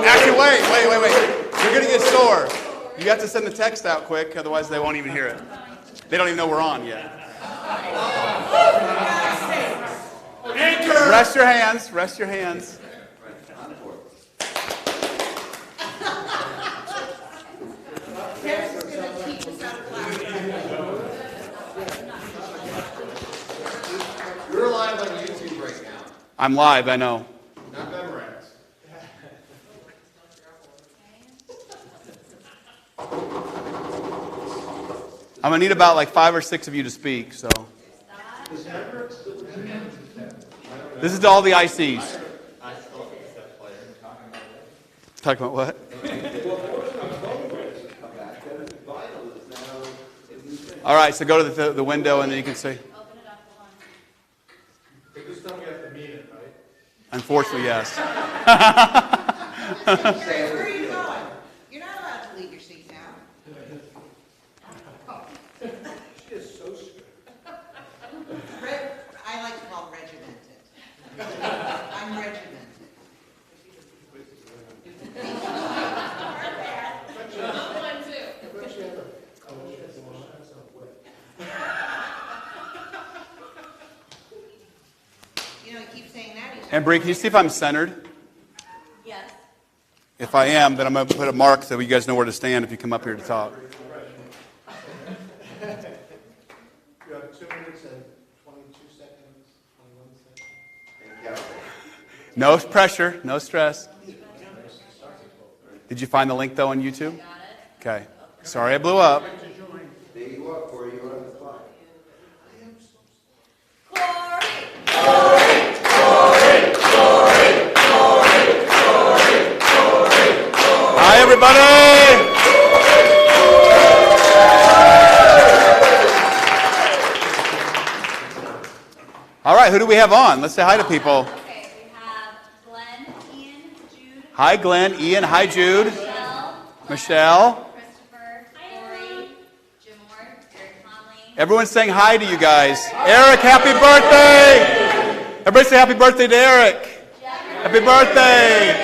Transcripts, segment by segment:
Actually, wait. You're going to get sore. You have to send the text out quick, otherwise they won't even hear it. They don't even know we're on yet. Rest your hands. You're live on YouTube right now. I'm live, I know. Not memorized. I'm going to need about like 5 or 6 of you to speak, so. This is to all the ICs. Talking about what? All right, so go to the window and then you can say. Unfortunately, yes. Where are you going? You're not allowed to leave your seat now. She is so scared. I like to call regimented. I'm regimented. You know, he keeps saying that. And Bree, can you see if I'm centered? Yes. If I am, then I'm going to put a mark so you guys know where to stand if you come up here to talk. You have 2 minutes and 22 seconds, 21 seconds. No pressure, no stress. Did you find the link, though, on YouTube? Got it. Okay. Sorry I blew up. There you are, Corey. You are on the spot. Hi, everybody. All right, who do we have on? Let's say hi to people. Okay, we have Glenn, Ian, Jude. Hi, Glenn, Ian. Hi, Jude. Michelle. Christopher, Corey, Jim Ward, Eric Conley. Everyone's saying hi to you guys. Eric, happy birthday. Everybody say happy birthday to Eric. Happy birthday.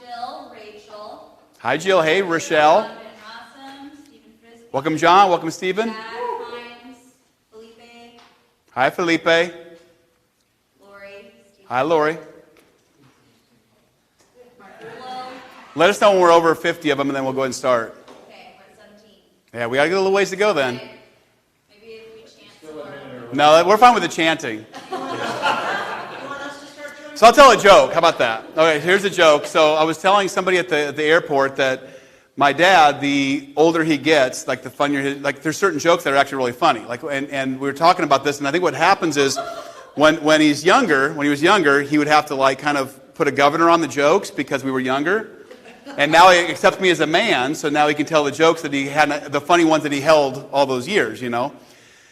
Jill, Rachel. Hi, Jill. Hey, Rochelle. Donovan Awesome, Stephen Frisbee. Welcome, John. Welcome, Stephen. Chad Hines, Felipe, Hi, Felipe. Lori. Stephen, Hi, Lori. Marculo. Let us know when we're over 50 of them, and then we'll go ahead and start. Okay, we're at 17. Yeah, we got to get a little ways to go then. Okay. Maybe if we chant some more. No, we're fine with the chanting. You want us to start doing? So I'll tell a joke. How about that? Okay, here's a joke. So I was telling somebody at the airport that my dad, the older he gets, like the funnier, like there's certain jokes that are actually really funny. Like, and we were talking about this, and I think what happens is when he was younger, he would have to like kind of put a governor on the jokes because we were younger. And now he accepts me as a man, so now he can tell the jokes that he had, the funny ones that he held all those years, you know.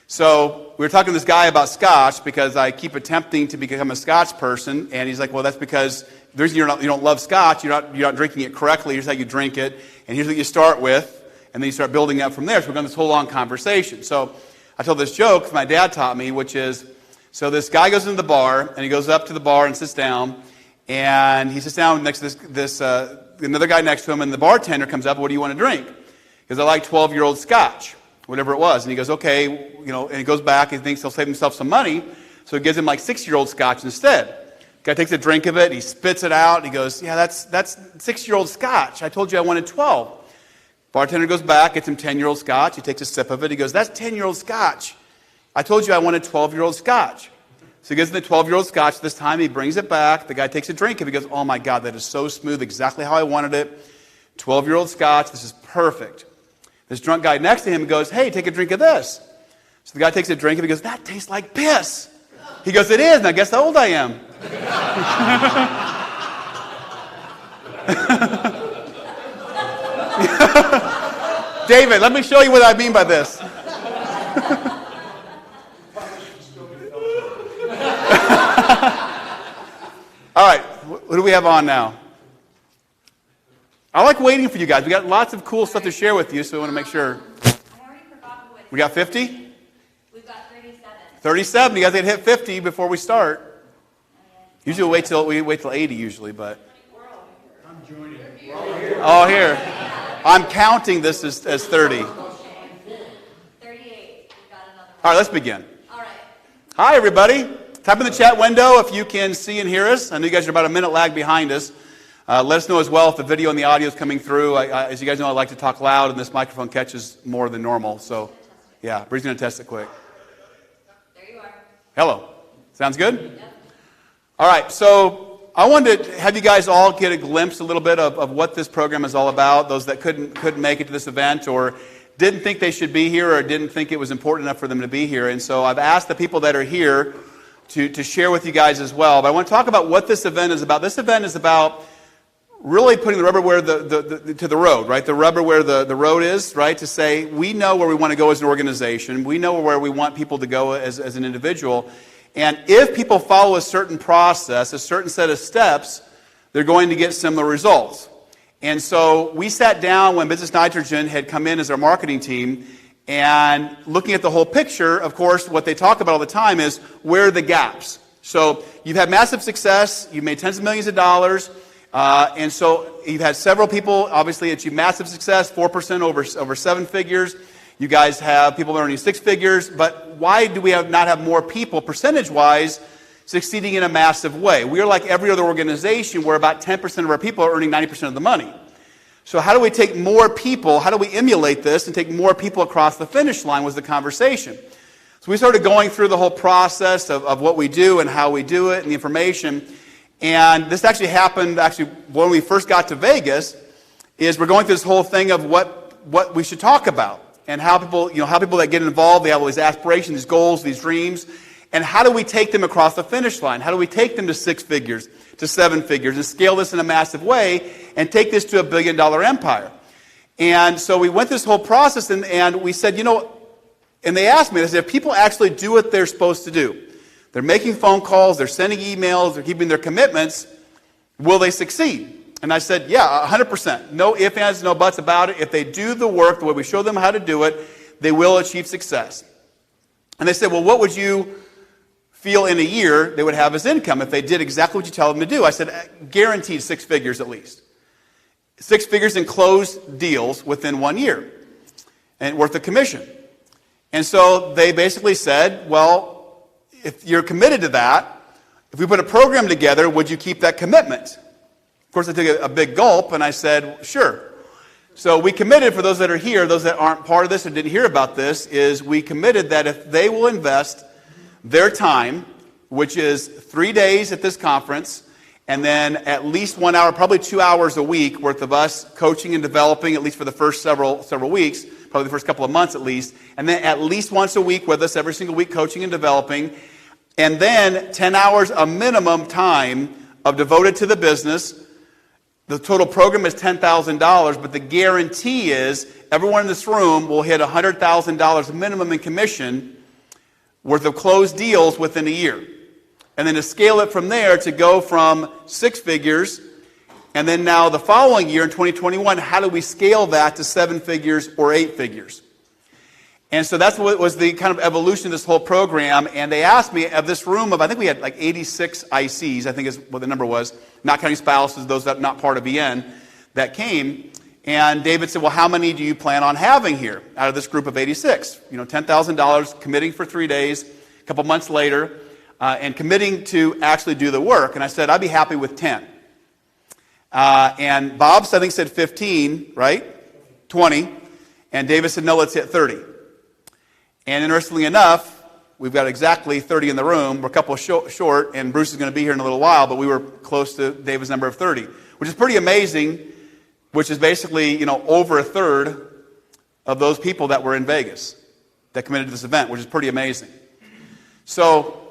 So we were talking to this guy about scotch because I keep attempting to become a scotch person, and he's like, well, that's because the reason you don't love scotch, you're not drinking it correctly. Here's how you drink it, and here's what you start with, and then you start building up from there. So we're going this whole long conversation. So I told this joke my dad taught me, which is, so this guy goes into the bar, and he goes up to the bar and sits down, and he sits down next to this another guy next to him, and the bartender comes up, what do you want to drink? He goes, I like 12-year-old scotch, whatever it was. And he goes, okay, you know, and he goes back and thinks he'll save himself some money, so he gives him like 6-year-old scotch instead. Guy takes a drink of it, he spits it out, and he goes, yeah, that's 6-year-old scotch. I told you I wanted 12. Bartender goes back, gets him 10-year-old scotch, he takes a sip of it, he goes, that's 10-year-old scotch. I told you I wanted 12-year-old scotch. So he gives him the 12-year-old scotch. This time he brings it back. The guy takes a drink of it. He goes, oh my God, that is so smooth, exactly how I wanted it. 12-year-old scotch, this is perfect. This drunk guy next to him goes, hey, take a drink of this. So the guy takes a drink and he goes, that tastes like piss. He goes, it is, and I guess how old I am. David, let me show you what I mean by this. All right, who do we have on now? I like waiting for you guys. We got lots of cool stuff to share with you, so we want to make sure. I already forgot what. We got 50? We've got 37. 37. You guys got to hit 50 before we start. Usually we wait till 80 usually, but Oh, here. I'm counting this as 30. 38. We've got another All right, let's begin. one. All right. Hi, everybody. Type in the chat window if you can see and hear us. I know you guys are about a minute lag behind us. Let us know as well if the video and the audio is coming through. As you guys know, I like to talk loud, and this microphone catches more than normal. So, yeah, Bree's going to test it quick. There you are. Hello. Sounds good? Yep. All right, so I wanted to have you guys all get a glimpse a little bit of what this program is all about, those that couldn't make it to this event or didn't think they should be here or didn't think it was important enough for them to be here. And so I've asked the people that are here to share with you guys as well. But I want to talk about what this event is about. This event is about really putting the rubber where to the road, right? The rubber where the road is, right? To say we know where we want to go as an organization. We know where we want people to go as an individual. And if people follow a certain process, a certain set of steps, they're going to get similar results. And so we sat down when Business Nitrogen had come in as our marketing team, and looking at the whole picture, of course, what they talk about all the time is where are the gaps. So you've had massive success, you've made tens of millions of dollars, and so you've had several people, obviously, achieve massive success, 4% over 7 figures. You guys have people earning 6 figures, but why do we not have more people, percentage-wise, succeeding in a massive way? We are like every other organization where about 10% of our people are earning 90% of the money. So how do we take more people, how do we emulate this and take more people across the finish line was the conversation. So we started going through the whole process of what we do and how we do it and the information. And this actually happened when we first got to Vegas, is we're going through this whole thing of what we should talk about. And how people that get involved, they have all these aspirations, these goals, these dreams. And how do we take them across the finish line? How do we take them to 6 figures, to 7 figures, and scale this in a massive way and take this to a billion-dollar empire? And so we went this whole process, and we said, and they asked me, they said, if people actually do what they're supposed to do, they're making phone calls, they're sending emails, they're keeping their commitments, will they succeed? And I said, yeah, 100%. No ifs, ands, no buts about it. If they do the work the way we show them how to do it, they will achieve success. And they said, well, what would you feel in a year they would have as income if they did exactly what you tell them to do? I said, guaranteed 6 figures at least. 6 figures in closed deals within 1 year and worth of commission. And so they basically said, well, if you're committed to that, if we put a program together, would you keep that commitment? Of course, I took a big gulp, and I said, sure. So we committed, for those that are here, those that aren't part of this or didn't hear about this, is we committed that if they will invest their time, which is 3 days at this conference, and then at least 1 hour, probably 2 hours a week worth of us coaching and developing, at least for the first several weeks, probably the first couple of months at least, and then at least once a week with us, every single week coaching and developing, and then 10 hours a minimum time of devoted to the business. The total program is $10,000, but the guarantee is everyone in this room will hit $100,000 minimum in commission worth of closed deals within a year. And then to scale it from there to go from 6 figures, and then now the following year in 2021, how do we scale that to 7 figures or 8 figures? And so that's what was the kind of evolution of this whole program. And they asked me of this room of, I think we had like 86 ICs, I think is what the number was, not counting spouses, those that are not part of BN, that came. And David said, well, how many do you plan on having here out of this group of 86? $10,000, committing for 3 days, a couple months later, and committing to actually do the work. And I said, I'd be happy with 10. And Bob, I think, said 15, right? 20. And David said, no, let's hit 30. And interestingly enough, we've got exactly 30 in the room. We're a couple short, and Bruce is going to be here in a little while, but we were close to David's number of 30, which is pretty amazing, which is basically, over a third of those people that were in Vegas that committed to this event, which is pretty amazing. So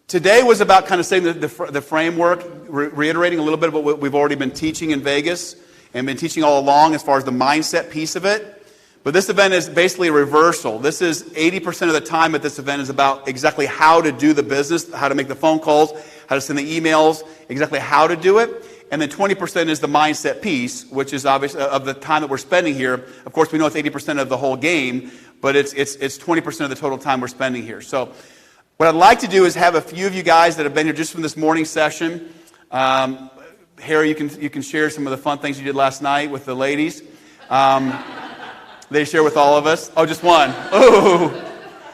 today was about kind of saying the framework, reiterating a little bit about what we've already been teaching in Vegas and been teaching all along as far as the mindset piece of it. But this event is basically a reversal. This is 80% of the time at this event is about exactly how to do the business, how to make the phone calls, how to send the emails, exactly how to do it. And then 20% is the mindset piece, which is obviously of the time that we're spending here. Of course, we know it's 80% of the whole game, but it's 20% of the total time we're spending here. So what I'd like to do is have a few of you guys that have been here just from this morning session Harry, you can share some of the fun things you did last night with the ladies. They share with all of us. Oh, just one. Ooh.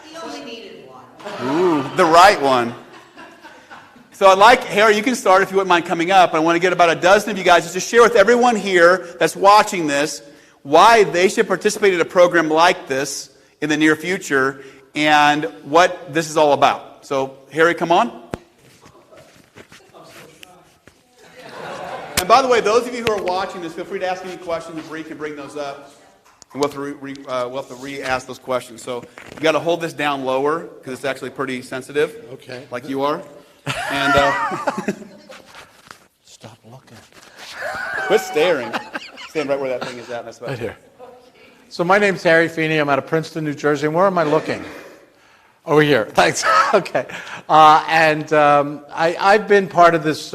He only needed one. Ooh, the right one. So I'd like, Harry, you can start if you wouldn't mind coming up. I want to get about a dozen of you guys just to share with everyone here that's watching this why they should participate in a program like this in the near future and what this is all about. So, Harry, come on. And by the way, those of you who are watching this, feel free to ask any questions. Bree can bring those up. And we'll have to re-ask those questions. So you got to hold this down lower because it's actually pretty sensitive. Okay. Like you are. And Stop looking. quit staring. Stand right where that thing is at. That's Right here. So my name's Harry Feeney. I'm out of Princeton, New Jersey. And where am I looking? Over here. Thanks. Okay. I've been part of this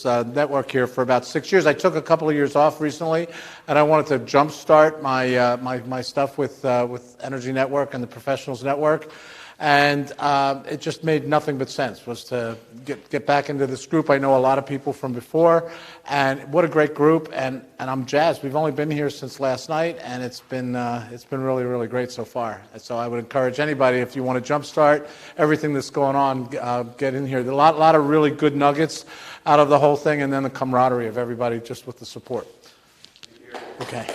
network here for about 6 years. I took a couple of years off recently, and I wanted to jumpstart my stuff with Energy Network and the Professionals Network. And it just made nothing but sense, was to get back into this group. I know a lot of people from before, and what a great group, and I'm jazzed. We've only been here since last night, and it's been really, really great so far. And so I would encourage anybody, if you want to jumpstart everything that's going on, get in here. There are a lot of really good nuggets out of the whole thing, and then the camaraderie of everybody just with the support. Okay.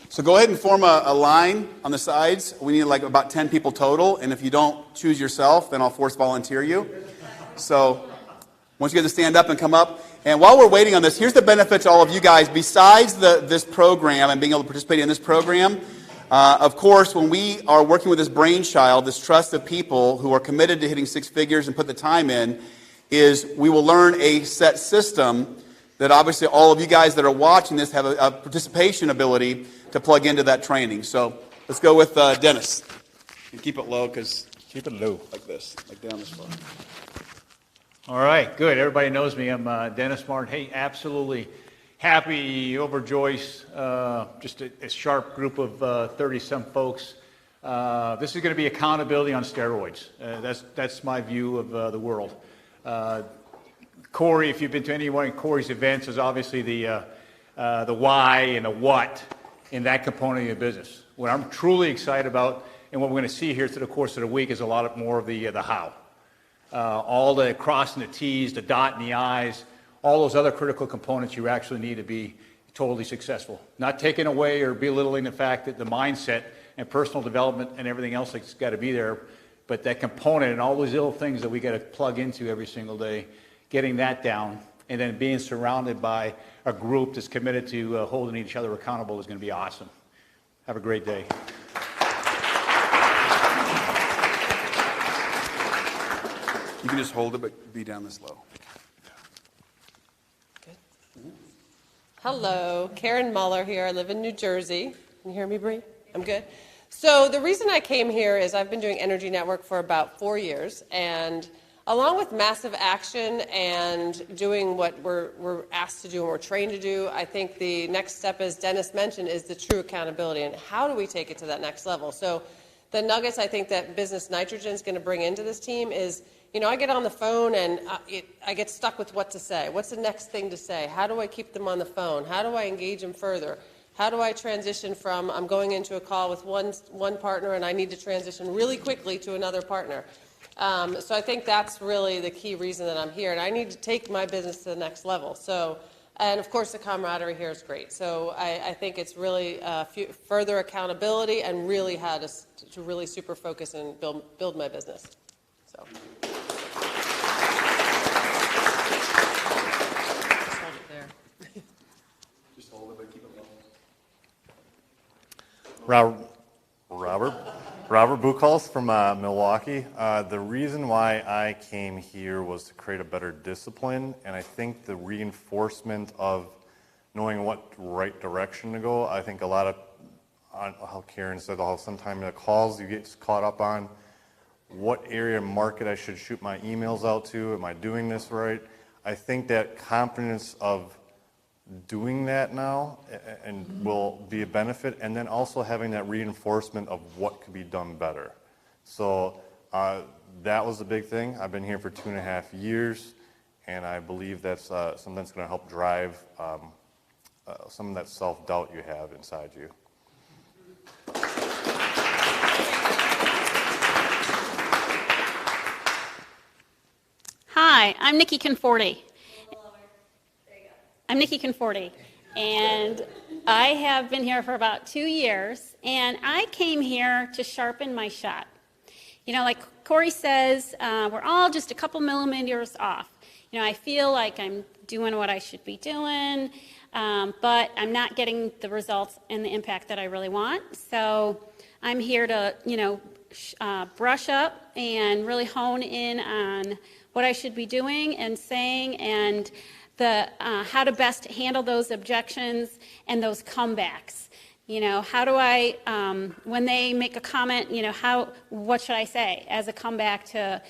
So go ahead and form a line on the sides. We need like about 10 people total. And if you don't choose yourself, then I'll force volunteer you. So once you get to stand up and come up. And while we're waiting on this, here's the benefit to all of you guys. Besides this program and being able to participate in this program, of course, when we are working with this brainchild, this trust of people who are committed to hitting six figures and put the time in, is we will learn a set system that obviously all of you guys that are watching this have a participation ability to plug into that training. So let's go with Dennis. And keep it low because Keep it low. like this, like down this far. All right, good. Everybody knows me. I'm Dennis Martin. Hey, absolutely happy, overjoyed, just a sharp group of 30-some folks. This is going to be accountability on steroids. That's my view of the world. Corey, if you've been to any one of Corey's events, is obviously the why and the what in that component of your business. What I'm truly excited about, and what we're going to see here through the course of the week, is a lot more of the how. All the crossing the T's, the dot and the I's, all those other critical components you actually need to be totally successful. Not taking away or belittling the fact that the mindset and personal development and everything else that's got to be there, but that component and all those little things that we got to plug into every single day, getting that down, and then being surrounded by a group that's committed to holding each other accountable is going to be awesome. Have a great day. You can just hold it, but be down this low. Hello, Karen Muller here. I live in New Jersey. Can you hear me, Bree? I'm good. So the reason I came here is I've been doing Energy Network for about 4 years, and along with massive action and doing what we're asked to do and we're trained to do, I think the next step, as Dennis mentioned, is the true accountability. And how do we take it to that next level? So the nuggets I think that Business Nitrogen is going to bring into this team is, I get on the phone and I get stuck with what to say. What's the next thing to say? How do I keep them on the phone? How do I engage them further? How do I transition from I'm going into a call with one partner and I need to transition really quickly to another partner? So I think that's really the key reason that I'm here, and I need to take my business to the next level. So, and of course the camaraderie here is great. So I think it's really further accountability and really how to really super focus and build my business. So. Just hold it there. Just hold it, but keep it low. Robert Buchholz from Milwaukee. The reason why I came here was to create a better discipline, and I think the reinforcement of knowing what right direction to go. I think a lot of, how Karen said, sometimes the calls you get caught up on, what area of market I should shoot my emails out to, am I doing this right? I think that confidence of doing that now and will be a benefit, and then also having that reinforcement of what could be done better. So That was the big thing. I've been here for 2.5 years, and I believe that's something that's going to help drive some of that self-doubt you have inside you. Hi, I'm Nikki Conforti. I'm Nikki Conforti, and I have been here for about 2 years, and I came here to sharpen my shot. You know, like Corey says, we're all just a couple millimeters off. You know, I feel like I'm doing what I should be doing, but I'm not getting the results and the impact that I really want. So I'm here to, brush up and really hone in on what I should be doing and saying, and the how to best handle those objections and those comebacks. You know, how do I, when they make a comment, what should I say as a comeback to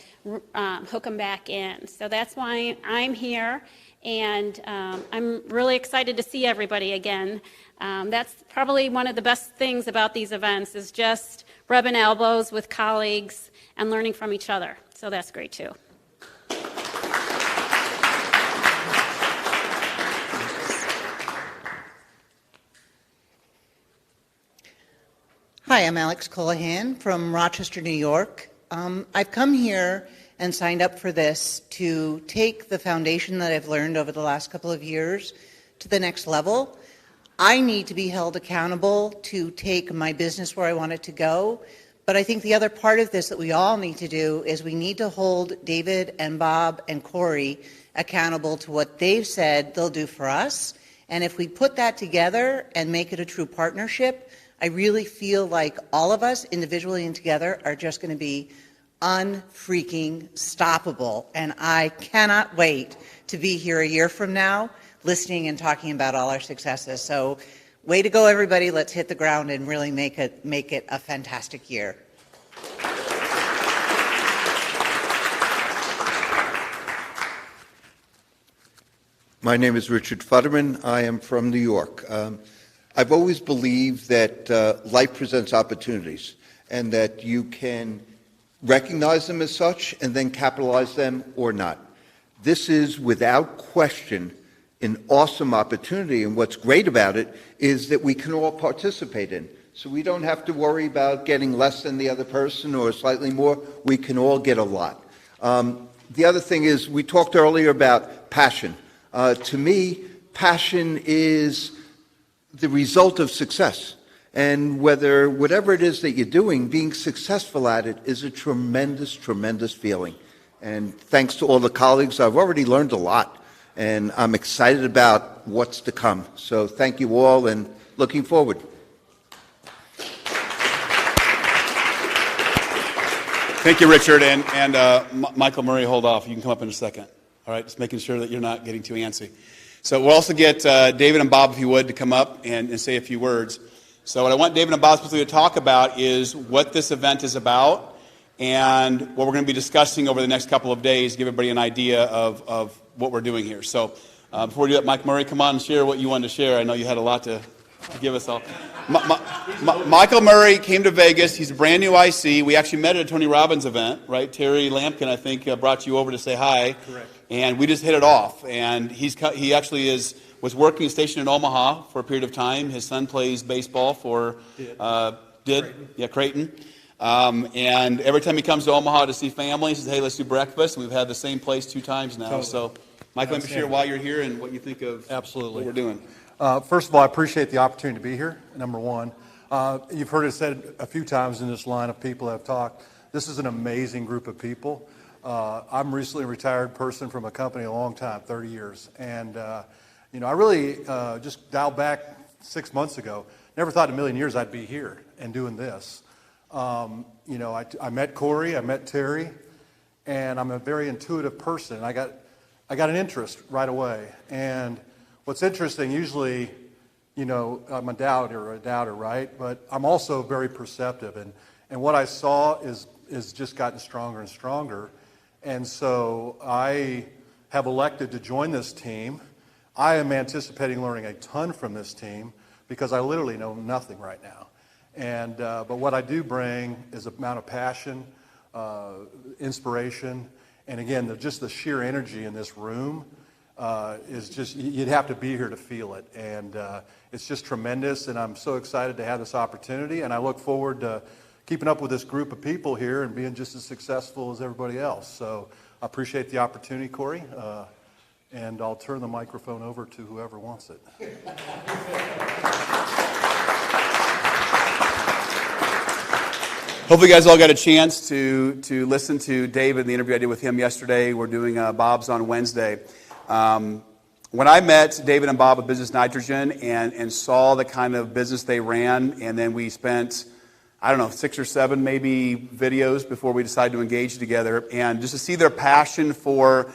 hook them back in? So that's why I'm here, and I'm really excited to see everybody again. That's probably one of the best things about these events is just rubbing elbows with colleagues and learning from each other. So that's great too. Hi, I'm Alex Colohan from Rochester, New York. I've come here and signed up for this to take the foundation that I've learned over the last couple of years to the next level. I need to be held accountable to take my business where I want it to go. But I think the other part of this that we all need to do is we need to hold David and Bob and Corey accountable to what they've said they'll do for us. And if we put that together and make it a true partnership, I really feel like all of us, individually and together, are just going to be unfreaking stoppable. And I cannot wait to be here a year from now, listening and talking about all our successes. So, way to go, everybody. Let's hit the ground and really make it a fantastic year. My name is Richard Futterman. I am from New York. I've always believed that life presents opportunities and that you can recognize them as such and then capitalize them or not. This is, without question, an awesome opportunity, and what's great about it is that we can all participate in. So we don't have to worry about getting less than the other person or slightly more. We can all get a lot. The other thing is, we talked earlier about passion. To me, passion is the result of success. And whatever it is that you're doing, being successful at it is a tremendous, tremendous feeling. And thanks to all the colleagues, I've already learned a lot. And I'm excited about what's to come. So thank you all, and looking forward. Thank you, Richard. And Michael Murray, hold off. You can come up in a second. All right, just making sure that you're not getting too antsy. So we'll also get David and Bob, if you would, to come up and say a few words. So what I want David and Bob specifically to talk about is what this event is about and what we're going to be discussing over the next couple of days, give everybody an idea of what we're doing here. So before we do that, Mike Murray, come on and share what you wanted to share. I know you had a lot to give us all. Michael Murray came to Vegas. He's a brand new IC. We actually met at a Tony Robbins event, right? Terry Lampkin, I think, brought you over to say hi. Correct. And we just hit it off. And he actually was working stationed in Omaha for a period of time. His son plays baseball for Creighton. And every time he comes to Omaha to see family, he says, "Hey, let's do breakfast." And we've had the same place 2 times now. Totally. So, Mike, let me share why you're here and what you think of Absolutely. what we're doing. First of all, I appreciate the opportunity to be here, number one. You've heard it said a few times in this line of people that have talked. This is an amazing group of people. I'm a recently retired person from a company a long time, 30 years. And, I really just dialed back 6 months ago. Never thought in a million years I'd be here and doing this. I met Corey, I met Terry, and I'm a very intuitive person. I got an interest right away. And what's interesting, usually, I'm a doubter, right? But I'm also very perceptive. And what I saw is just gotten stronger and stronger. And so I have elected to join this team. I am anticipating learning a ton from this team because I literally know nothing right now. And but what I do bring is an amount of passion, inspiration, and again, just the sheer energy in this room is just, you'd have to be here to feel it. And it's just tremendous, and I'm so excited to have this opportunity, and I look forward to keeping up with this group of people here and being just as successful as everybody else. So I appreciate the opportunity, Corey, and I'll turn the microphone over to whoever wants it. Hopefully you guys all got a chance to listen to David, the interview I did with him yesterday. We're doing Bob's on Wednesday. When I met David and Bob at Business Nitrogen and saw the kind of business they ran, and then we spent, I don't know, 6 or 7 maybe videos before we decided to engage together, and just to see their passion for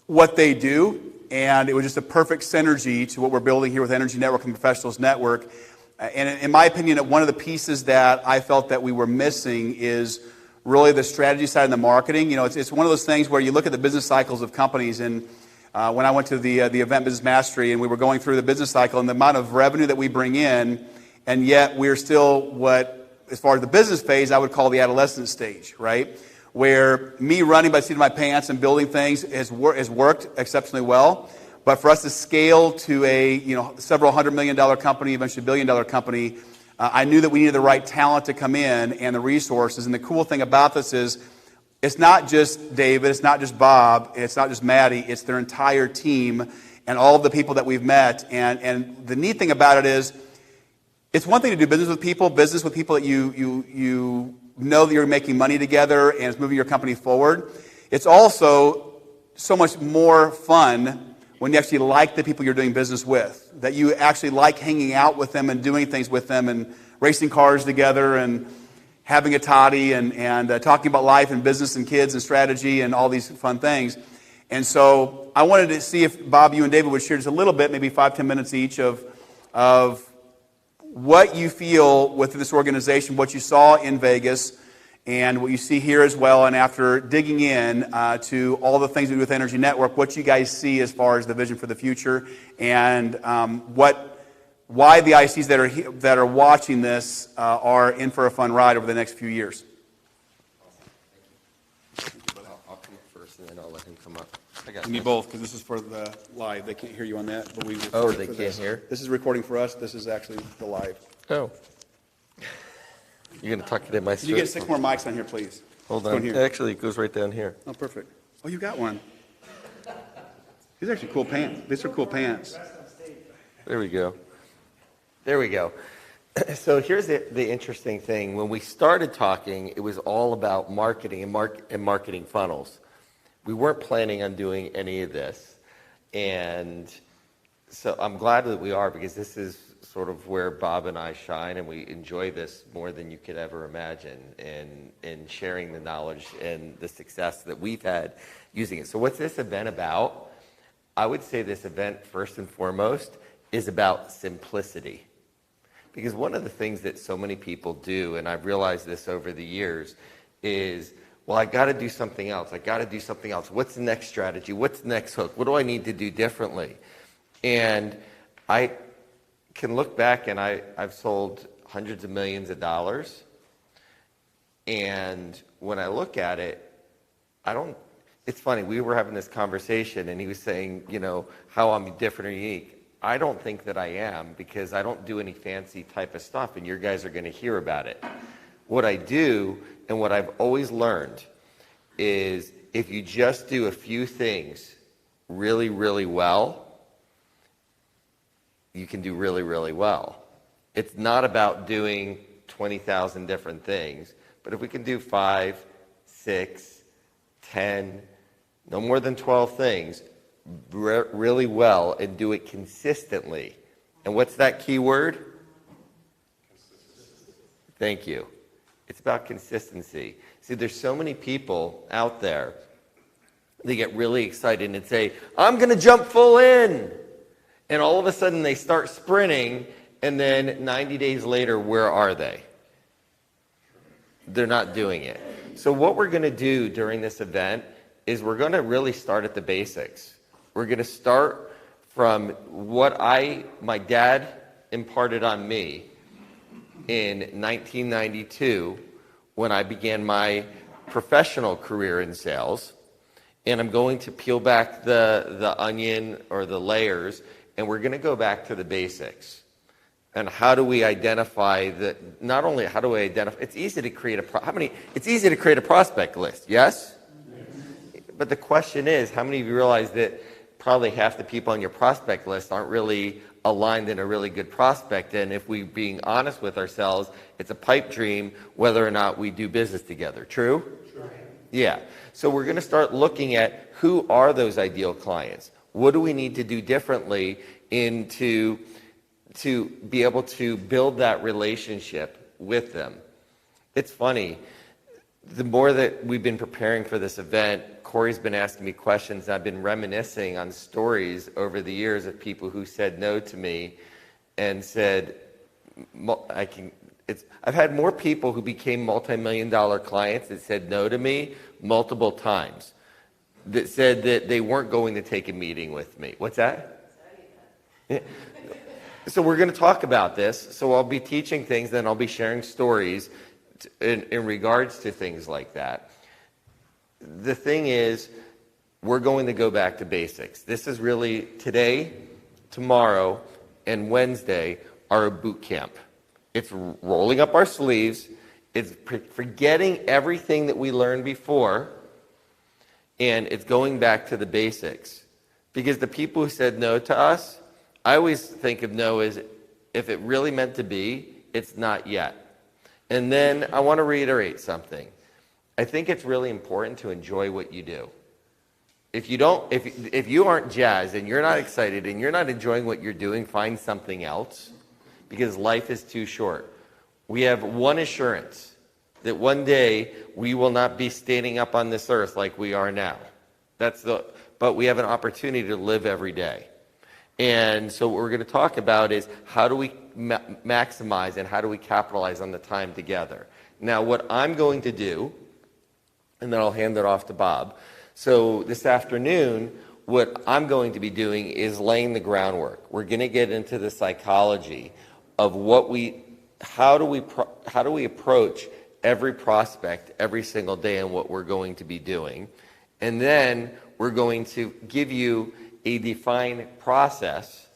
what they do, and it was just a perfect synergy to what we're building here with Energy Network and Professionals Network. And in my opinion, one of the pieces that I felt that we were missing is really the strategy side and the marketing. You know, it's one of those things where you look at the business cycles of companies, and when I went to the event Business Mastery, and we were going through the business cycle and the amount of revenue that we bring in, and yet we're still what, as far as the business phase, I would call the adolescent stage, right? Where me running by the seat of my pants and building things has worked exceptionally well. But for us to scale to a several $100 million company, eventually $1 billion company, I knew that we needed the right talent to come in and the resources. And the cool thing about this is it's not just David, it's not just Bob, it's not just Maddie, it's their entire team and all of the people that we've met. And the neat thing about it is it's one thing to do business with people that you know that you're making money together and it's moving your company forward. It's also so much more fun when you actually like the people you're doing business with, that you actually like hanging out with them and doing things with them and racing cars together and having a toddy and talking about life and business and kids and strategy and all these fun things. And so I wanted to see if Bob, you and David would share just a little bit, maybe 5-10 minutes each, of what you feel within this organization, what you saw in Vegas, and what you see here as well, and after digging in to all the things we do with Energy Network, what you guys see as far as the vision for the future, and why the ICs that are watching this are in for a fun ride over the next few years. I'll come up first, and then I'll let him come up. You need both, because this is for the live. They can't hear you on that. But we they can't hear? This is recording for us. This is actually the live. Oh. You're going to tuck it in my Can you get 6 more mics on here, please? Hold on. Actually, it goes right down here. Oh, perfect. Oh, you got one. These are actually cool pants. These are cool pants. There we go. There we go. So here's the interesting thing. When we started talking, it was all about marketing and marketing funnels. We weren't planning on doing any of this. And so I'm glad that we are, because this is sort of where Bob and I shine, and we enjoy this more than you could ever imagine, and sharing the knowledge and the success that we've had using it. So what's this event about? I would say this event, first and foremost, is about simplicity. Because one of the things that so many people do, and I've realized this over the years, is, well, I got to do something else. I got to do something else. What's the next strategy? What's the next hook? What do I need to do differently? And I can look back, and I've sold hundreds of millions of dollars. And when I look at it, it's funny, we were having this conversation, and he was saying, how I'm different or unique. I don't think that I am, because I don't do any fancy type of stuff, and your guys are going to hear about it. What I do, and what I've always learned, is if you just do a few things really, really well, you can do really, really well. It's not about doing 20,000 different things, but if we can do 5, 6, 10, no more than 12 things really well, and do it consistently. And what's that key word? Thank you. It's about consistency. See, there's so many people out there, they get really excited and say, I'm going to jump full in. And all of a sudden they start sprinting, and then 90 days later, where are they? They're not doing it. So what we're going to do during this event is we're going to really start at the basics. We're going to start from what my dad imparted on me in 1992 when I began my professional career in sales, and I'm going to peel back the onion or the layers, and we're going to go back to the basics. And how do we identify that? Not only how do we identify, it's easy to create a prospect list, yes? But the question is, how many of you realize that probably half the people on your prospect list aren't really aligned in a really good prospect? And if we're being honest with ourselves, it's a pipe dream whether or not we do business together. True? True. Yeah. So we're going to start looking at who are those ideal clients. What do we need to do differently to be able to build that relationship with them? It's funny. The more that we've been preparing for this event, Corey's been asking me questions, and I've been reminiscing on stories over the years of people who said no to me and said, I've had more people who became multi-million-dollar clients that said no to me multiple times, that said that they weren't going to take a meeting with me. What's that? Yeah. So we're going to talk about this. So I'll be teaching things, then I'll be sharing stories in regards to things like that. The thing is, we're going to go back to basics. This is really today, tomorrow, and Wednesday are a boot camp. It's rolling up our sleeves. It's forgetting everything that we learned before, and it's going back to the basics. Because the people who said no to us, I always think of no as if it really meant to be, it's not yet. And then I want to reiterate something. I think it's really important to enjoy what you do. If you aren't jazzed and you're not excited and you're not enjoying what you're doing, find something else, because life is too short. We have one assurance, that one day we will not be standing up on this earth like we are now. But we have an opportunity to live every day. And so what we're going to talk about is how do we maximize and how do we capitalize on the time together. Now, what I'm going to do, and then I'll hand it off to Bob. So this afternoon, what I'm going to be doing is laying the groundwork. We're going to get into the psychology of how do we approach every prospect every single day and what we're going to be doing. And then we're going to give you a defined process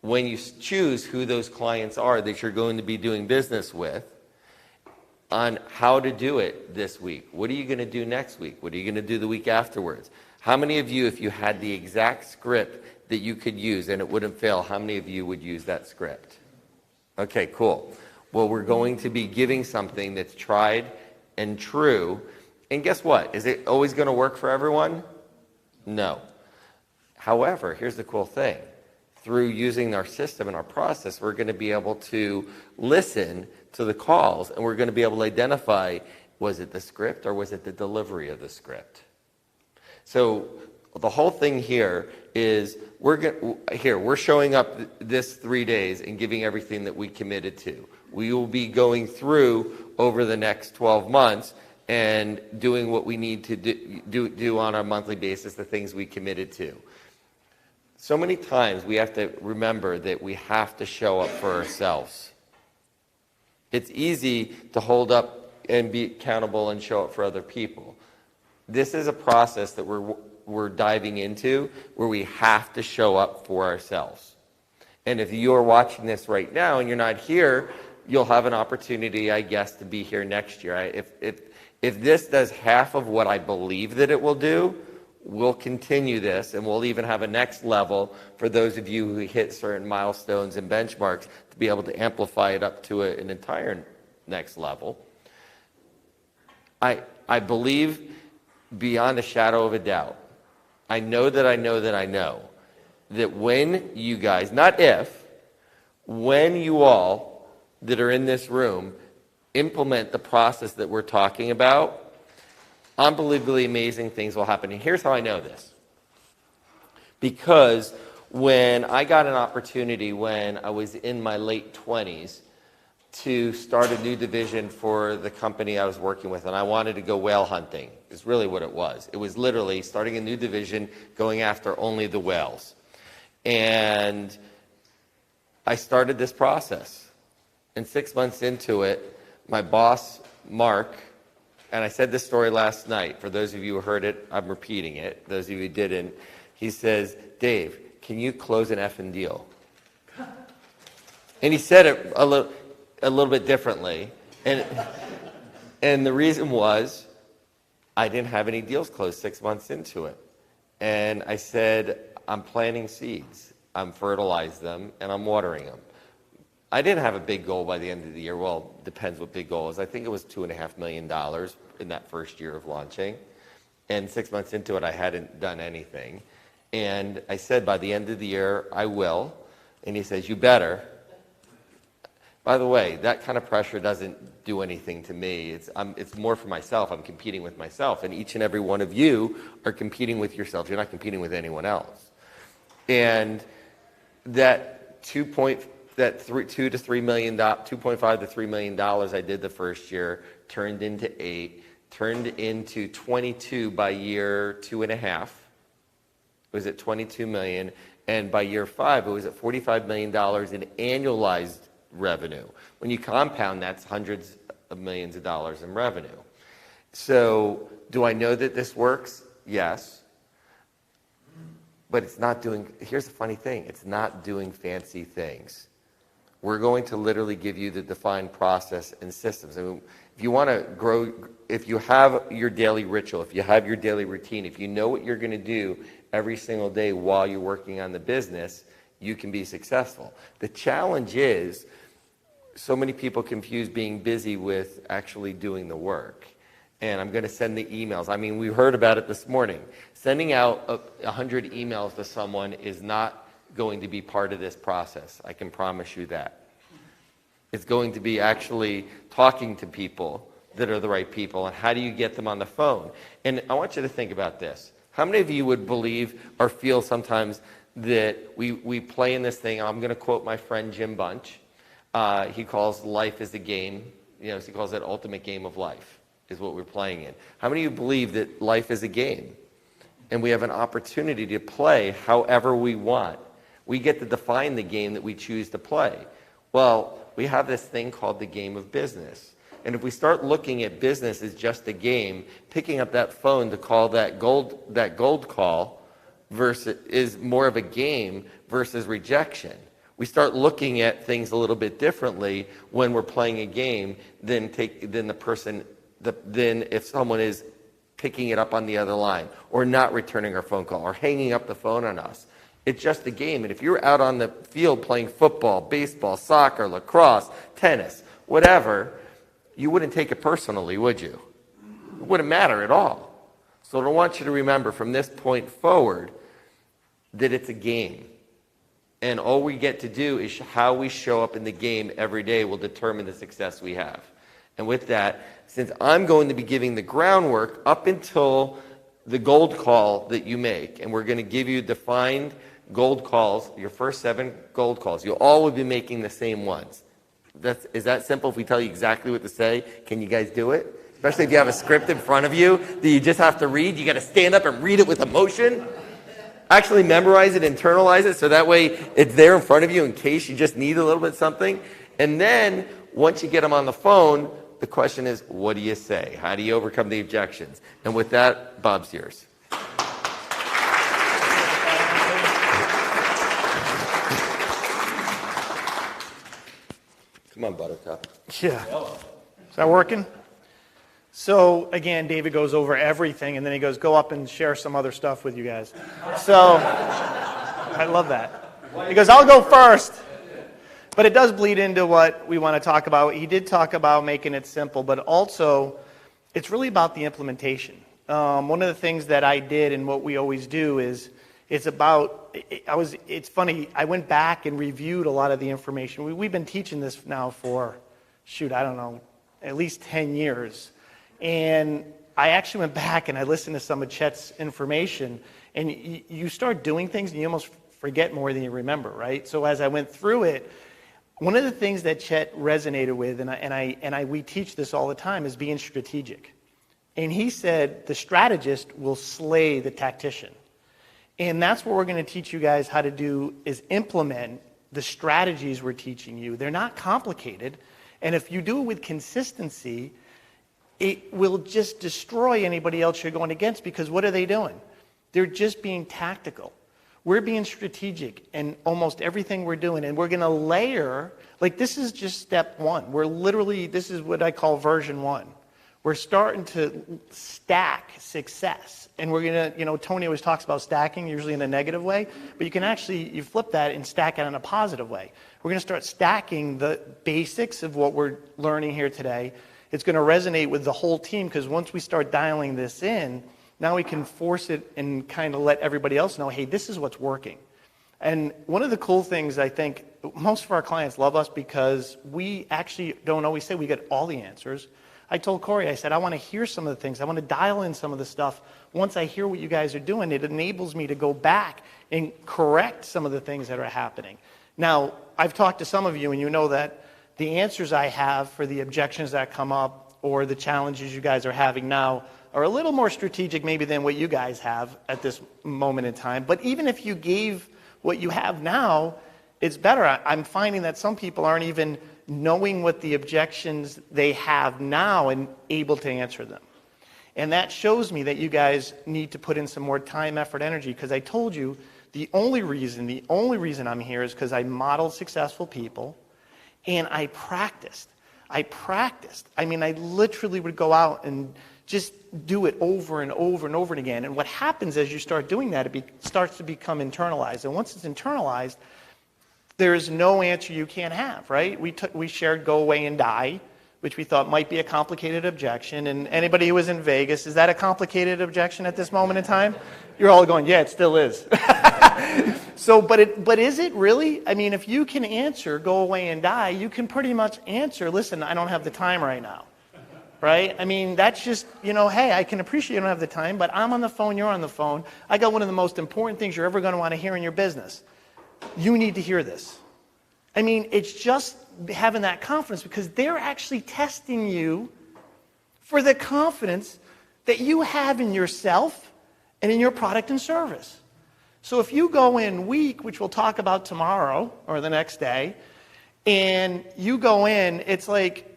when you choose who those clients are that you're going to be doing business with, on how to do it this week. What are you going to do next week? What are you going to do the week afterwards? How many of you, if you had the exact script that you could use and it wouldn't fail, how many of you would use that script? Okay, cool. Well, we're going to be giving something that's tried and true. And guess what? Is it always going to work for everyone? No. However, here's the cool thing. Through using our system and our process, we're going to be able to listen to the calls, and we're going to be able to identify, was it the script or was it the delivery of the script? So the whole thing here is we're showing up this 3 days and giving everything that we committed to. We will be going through over the next 12 months and doing what we need to do on a monthly basis, the things we committed to. So many times we have to remember that we have to show up for ourselves. It's easy to hold up and be accountable and show up for other people. This is a process that we're diving into where we have to show up for ourselves. And if you're watching this right now and you're not here, you'll have an opportunity, I guess, to be here next year. If this does half of what I believe that it will do, we'll continue this, and we'll even have a next level for those of you who hit certain milestones and benchmarks to be able to amplify it up to an entire next level. I believe beyond a shadow of a doubt, I know that when you guys, not if, when you all that are in this room implement the process that we're talking about, unbelievably amazing things will happen. And here's how I know this. Because when I got an opportunity when I was in my late 20s to start a new division for the company I was working with, and I wanted to go whale hunting, is really what it was. It was literally starting a new division, going after only the whales. And I started this process. And 6 months into it, my boss, Mark, and I said this story last night. For those of you who heard it, I'm repeating it. Those of you who didn't, he says, Dave, can you close an effing deal? And he said it a little bit differently. And the reason was I didn't have any deals closed 6 months into it. And I said, I'm planting seeds. I'm fertilizing them, and I'm watering them. I didn't have a big goal by the end of the year. Well, depends what big goal is. I think it was $2.5 million in that first year of launching. And 6 months into it, I hadn't done anything. And I said, by the end of the year, I will. And he says, you better. By the way, that kind of pressure doesn't do anything to me. It's more for myself. I'm competing with myself. And each and every one of you are competing with yourself. You're not competing with anyone else. And that $2.5 to $3 million I did the first year turned into 8, turned into 22 by year 2.5. It was at 22 million, and by year 5, it was at $45 million in annualized revenue. When you compound, that's hundreds of millions of dollars in revenue. So, do I know that this works? Yes. But it's not doing, here's the funny thing, it's not doing fancy things. We're going to literally give you the defined process and systems. I mean, if you want to grow, if you have your daily ritual, if you have your daily routine, if you know what you're going to do every single day while you're working on the business, you can be successful. The challenge is, so many people confuse being busy with actually doing the work. And I'm going to send the emails. I mean, we heard about it this morning. Sending out 100 emails to someone is not going to be part of this process. I can promise you that. It's going to be actually talking to people that are the right people, and how do you get them on the phone? And I want you to think about this. How many of you would believe or feel sometimes that we play in this thing? I'm going to quote my friend Jim Bunch. He calls life as a game. You know, he calls it ultimate game of life is what we're playing in. How many of you believe that life is a game? And we have an opportunity to play however we want. We get to define the game that we choose to play. Well, we have this thing called the game of business. And if we start looking at business as just a game, picking up that phone to call that gold call versus is more of a game versus rejection. We start looking at things a little bit differently when we're playing a game than if someone is picking it up on the other line or not returning our phone call or hanging up the phone on us. It's just a game. And if you're out on the field playing football, baseball, soccer, lacrosse, tennis, whatever, you wouldn't take it personally, would you? It wouldn't matter at all. So I want you to remember from this point forward that it's a game. And all we get to do is how we show up in the game every day will determine the success we have. And with that, since I'm going to be giving the groundwork up until the gold call that you make, and we're going to give you defined gold calls, your first 7 gold calls, you'll all be making the same ones. Is that simple? If we tell you exactly what to say, can you guys do it? Especially if you have a script in front of you that you just have to read. You got to stand up and read it with emotion. Actually memorize it, internalize it, so that way it's there in front of you in case you just need a little bit something. And then once you get them on the phone, the question is, what do you say? How do you overcome the objections? And with that, Bob's yours. Come on, Buttercup. Yeah. Is that working? So, again, David goes over everything, and then he goes, go up and share some other stuff with you guys. So, I love that. He goes, I'll go first. But it does bleed into what we want to talk about. He did talk about making it simple, but also, it's really about the implementation. One of the things that I did and what we always do is, it's funny, I went back and reviewed a lot of the information. We've been teaching this now for, I don't know, at least 10 years. And I actually went back and I listened to some of Chet's information, and you start doing things and you almost forget more than you remember, right? So as I went through it, one of the things that Chet resonated with, we teach this all the time, is being strategic. And he said the strategist will slay the tactician. And that's what we're going to teach you guys how to do, is implement the strategies we're teaching you. They're not complicated. And if you do it with consistency, it will just destroy anybody else you're going against, because what are they doing? They're just being tactical. We're being strategic in almost everything we're doing, and we're going to layer, like this is just step one. This is what I call version 1. We're starting to stack success. And we're going to, Tony always talks about stacking, usually in a negative way, but you can actually, you flip that and stack it in a positive way. We're going to start stacking the basics of what we're learning here today. It's going to resonate with the whole team, because once we start dialing this in, now we can force it and kind of let everybody else know, hey, this is what's working. And one of the cool things, I think, most of our clients love us because we actually don't always say we get all the answers. I told Corey, I said, I want to hear some of the things. I want to dial in some of the stuff. Once I hear what you guys are doing, it enables me to go back and correct some of the things that are happening. Now, I've talked to some of you, and you know that the answers I have for the objections that come up or the challenges you guys are having now are a little more strategic maybe than what you guys have at this moment in time. But even if you gave what you have now, it's better. I'm finding that some people aren't even knowing what the objections they have now and able to answer them. And that shows me that you guys need to put in some more time, effort, energy, because I told you the only reason I'm here is because I modeled successful people and I practiced. I mean, I literally would go out and just do it over and over and over again. And what happens as you start doing that, it starts to become internalized. And once it's internalized, there is no answer you can't have, right? We shared go away and die, which we thought might be a complicated objection. And anybody who was in Vegas, is that a complicated objection at this moment in time? You're all going, yeah, it still is. But is it really? I mean, if you can answer go away and die, you can pretty much answer, listen, I don't have the time right now. Right? I mean, that's just, hey, I can appreciate you don't have the time, but I'm on the phone, you're on the phone. I got one of the most important things you're ever going to want to hear in your business. You need to hear this. I mean, it's just having that confidence, because they're actually testing you for the confidence that you have in yourself and in your product and service. So if you go in weak, which we'll talk about tomorrow or the next day, and you go in, it's like,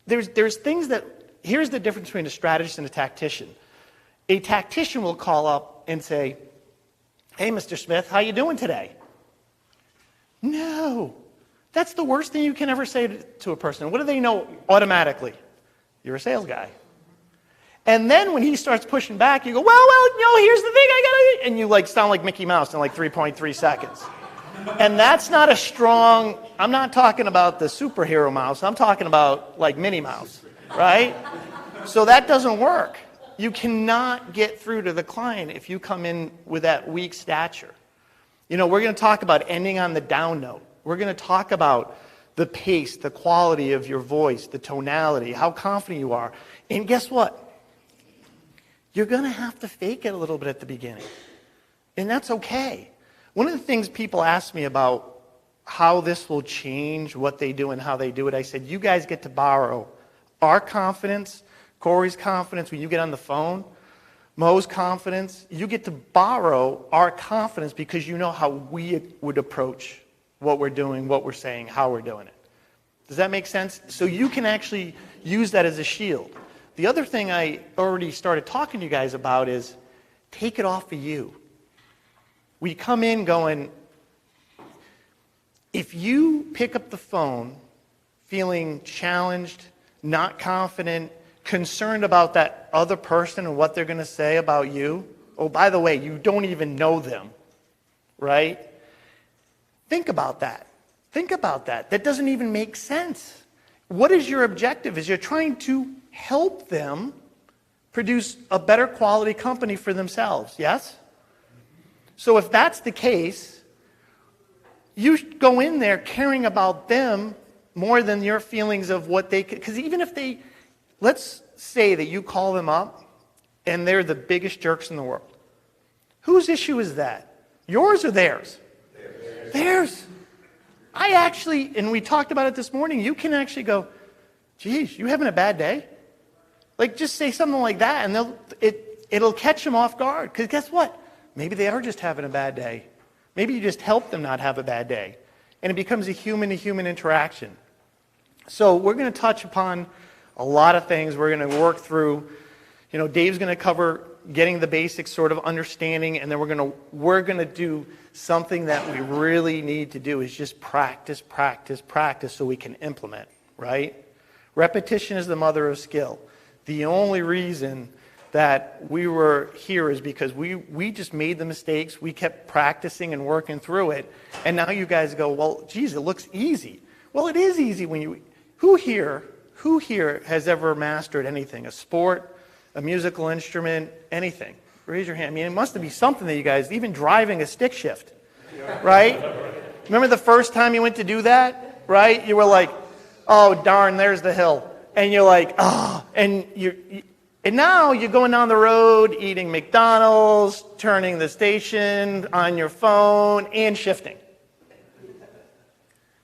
there's things that, here's the difference between a strategist and a tactician. A tactician will call up and say, hey, Mr. Smith, how you doing today? No. That's the worst thing you can ever say to a person. What do they know automatically? You're a sales guy. And then when he starts pushing back, you go, well, here's the thing I got to, and you sound like Mickey Mouse in 3.3 seconds. And that's not a strong, I'm not talking about the superhero mouse, I'm talking about Minnie Mouse, right? So that doesn't work. You cannot get through to the client if you come in with that weak stature. We're going to talk about ending on the down note. We're going to talk about the pace, the quality of your voice, the tonality, how confident you are. And guess what? You're going to have to fake it a little bit at the beginning. And that's okay. One of the things people ask me about how this will change what they do and how they do it, I said, you guys get to borrow our confidence, Corey's confidence when you get on the phone, Mo's confidence. You get to borrow our confidence because you know how we would approach what we're doing, what we're saying, how we're doing it. Does that make sense? So you can actually use that as a shield. The other thing I already started talking to you guys about is take it off of you. We come in going, if you pick up the phone feeling challenged, not confident, concerned about that other person and what they're going to say about you, oh, by the way, you don't even know them, right? Think about that. Think about that. That doesn't even make sense. What is your objective? Is you're trying to help them produce a better quality company for themselves, yes? So if that's the case, you go in there caring about them more than your feelings of what they could, because even if they, let's say that you call them up and they're the biggest jerks in the world. Whose issue is that? Yours or theirs? Theirs. I actually, and we talked about it this morning, you can actually go, geez, you having a bad day? Just say something like that and it'll catch them off guard, because guess what? Maybe they are just having a bad day. Maybe you just help them not have a bad day. And it becomes a human-to-human interaction. So we're going to touch upon A lot of things we're going to work through. Dave's going to cover getting the basics sort of understanding, and then we're going to do something that we really need to do is just practice so we can implement, right? Repetition is the mother of skill. The only reason that we were here is because we just made the mistakes. We kept practicing and working through it. And now you guys go, well, geez, it looks easy. Well, it is easy who here has ever mastered anything? A sport, a musical instrument, anything? Raise your hand. I mean, it must be something that you guys, even driving a stick shift, right? Remember the first time you went to do that, right? You were like, oh, darn, there's the hill. And you're like, oh, and now you're going down the road, eating McDonald's, turning the station on your phone, and shifting.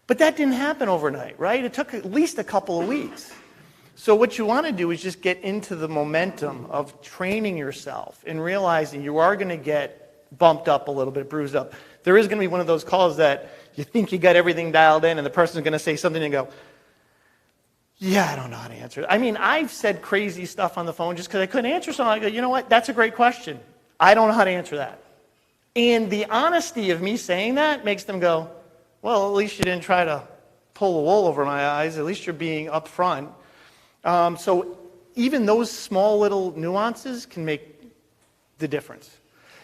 But that didn't happen overnight, right? It took at least a couple of weeks. So what you want to do is just get into the momentum of training yourself and realizing you are going to get bumped up a little bit, bruised up. There is going to be one of those calls that you think you got everything dialed in, and the person's going to say something and go, yeah, I don't know how to answer it. I mean, I've said crazy stuff on the phone just because I couldn't answer something. I go, you know what? That's a great question. I don't know how to answer that. And the honesty of me saying that makes them go, well, at least you didn't try to pull the wool over my eyes. At least you're being upfront. So even those small little nuances can make the difference.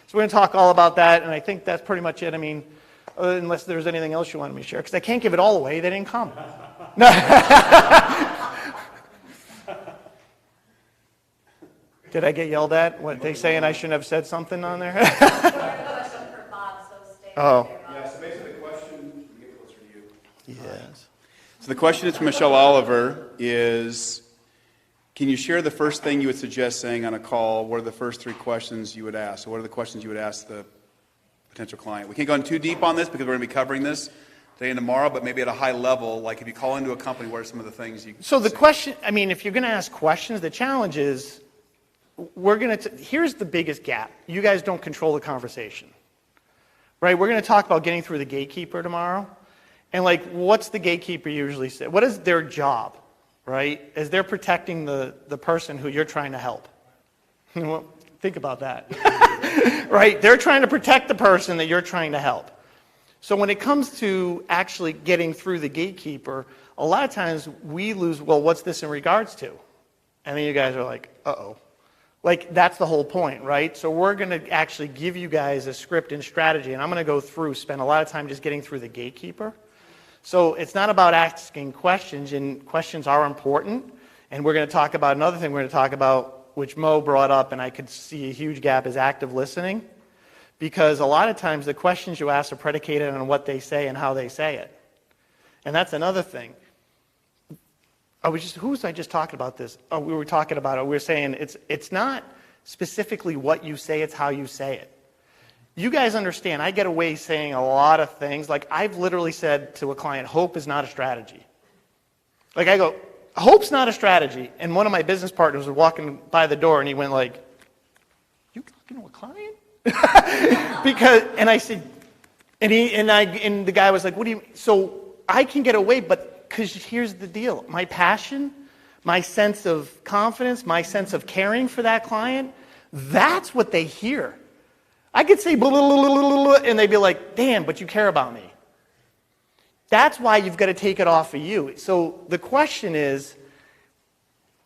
So we're going to talk all about that, and I think that's pretty much it. I mean, unless there's anything else you wanted me to share, because I can't give it all away. They didn't come. No. Did I get yelled at? What, they saying I shouldn't have said something on there? Oh. Yeah, so basically the question, get closer to you. Yes. So the question is from Michelle Oliver is, can you share the first thing you would suggest saying on a call? What are the first 3 questions you would ask? So what are the questions you would ask the potential client? We can't go in too deep on this because we're going to be covering this today and tomorrow, but maybe at a high level, like if you call into a company, what are some of the things you can So the say? question, I mean, if you're going to ask questions, the challenge is, here's the biggest gap. You guys don't control the conversation, right? We're going to talk about getting through the gatekeeper tomorrow. And like, what's the gatekeeper usually say? What is their job, right? As they're protecting the person who you're trying to help. Well, think about that, right? They're trying to protect the person that you're trying to help. So when it comes to actually getting through the gatekeeper, a lot of times we lose, well, what's this in regards to? And then you guys are like, uh-oh. Like, that's the whole point, right? So we're going to actually give you guys a script and strategy, and I'm going to go through, spend a lot of time just getting through the gatekeeper. So it's not about asking questions, and questions are important. And we're going to talk about another thing we're going to talk about, which Mo brought up, and I could see a huge gap, is active listening. Because a lot of times the questions you ask are predicated on what they say and how they say it. And that's another thing. Who was I just talking about this? Oh, we were talking about it. We were saying it's not specifically what you say, it's how you say it. You guys understand, I get away saying a lot of things. Like, I've literally said to a client, hope is not a strategy. Like, I go, hope's not a strategy. And one of my business partners was walking by the door, and he went like, you talking to a client? And I said, and the guy was like, what do you, so I can get away, but because here's the deal. My passion, my sense of confidence, my sense of caring for that client, that's what they hear. I could say blah, blah, blah, blah, blah, and they'd be like, damn, but you care about me. That's why you've got to take it off of you. So the question is,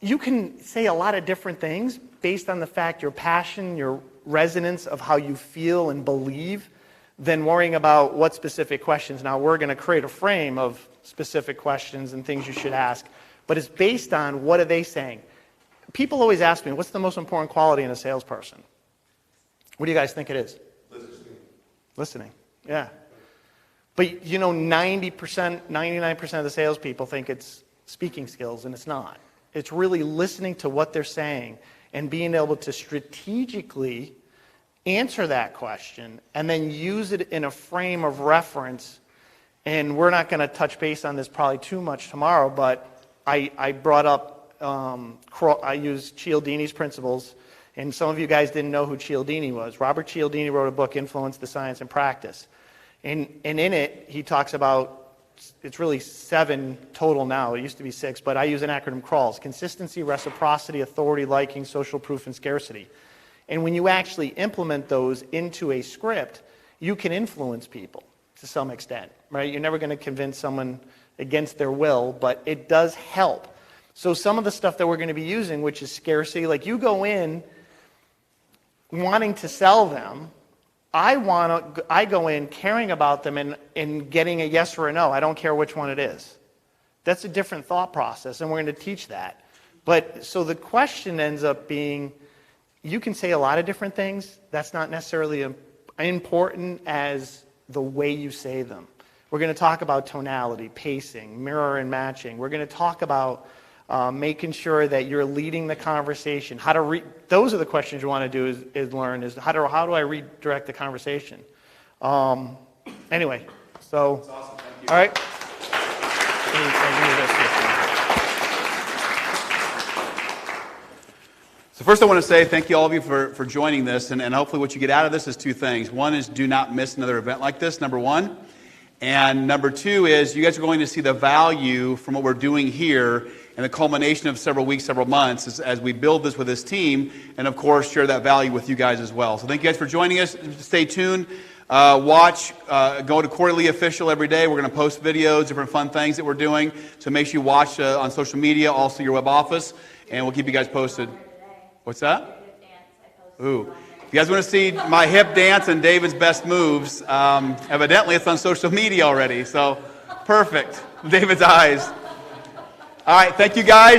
you can say a lot of different things based on the fact your passion, your resonance of how you feel and believe, than worrying about what specific questions. Now, we're going to create a frame of specific questions and things you should ask, but it's based on what are they saying. People always ask me, what's the most important quality in a salesperson? What do you guys think it is? Listening. Yeah. But 90%, 99% of the salespeople think it's speaking skills, and it's not. It's really listening to what they're saying and being able to strategically answer that question and then use it in a frame of reference. And we're not going to touch base on this probably too much tomorrow, but I brought up, I used Cialdini's principles, and some of you guys didn't know who Cialdini was. Robert Cialdini wrote a book, Influence, the Science, and Practice. And in it, he talks about it's really 7 total now. It used to be 6, but I use an acronym CRAWLS: consistency, reciprocity, authority, liking, social proof, and scarcity. And when you actually implement those into a script, you can influence people to some extent, right? You're never going to convince someone against their will, but it does help. So some of the stuff that we're going to be using, which is scarcity, like you go in wanting to sell them, I go in caring about them and getting a yes or a no. I don't care which one it is. That's a different thought process, and we're going to teach that. But so the question ends up being, you can say a lot of different things. That's not necessarily important as the way you say them. We're going to talk about tonality, pacing, mirror and matching. We're going to talk about making sure that you're leading the conversation. Those are the questions you want to do is learn, is how do I redirect the conversation? Anyway, so, That's awesome. Thank you. all right. So first I want to say thank you all of you for joining this, and hopefully what you get out of this is 2 things. One is do not miss another event like this, number 1. And number 2 is you guys are going to see the value from what we're doing here and the culmination of several weeks, several months as we build this with this team, and of course share that value with you guys as well. So thank you guys for joining us. Stay tuned. Go to Quarterly Official every day. We're going to post videos, different fun things that we're doing. So make sure you watch on social media, also your web office, and we'll keep you guys posted. What's that? Ooh. If you guys want to see my hip dance and David's best moves, evidently it's on social media already. So perfect. David's eyes. All right. Thank you guys.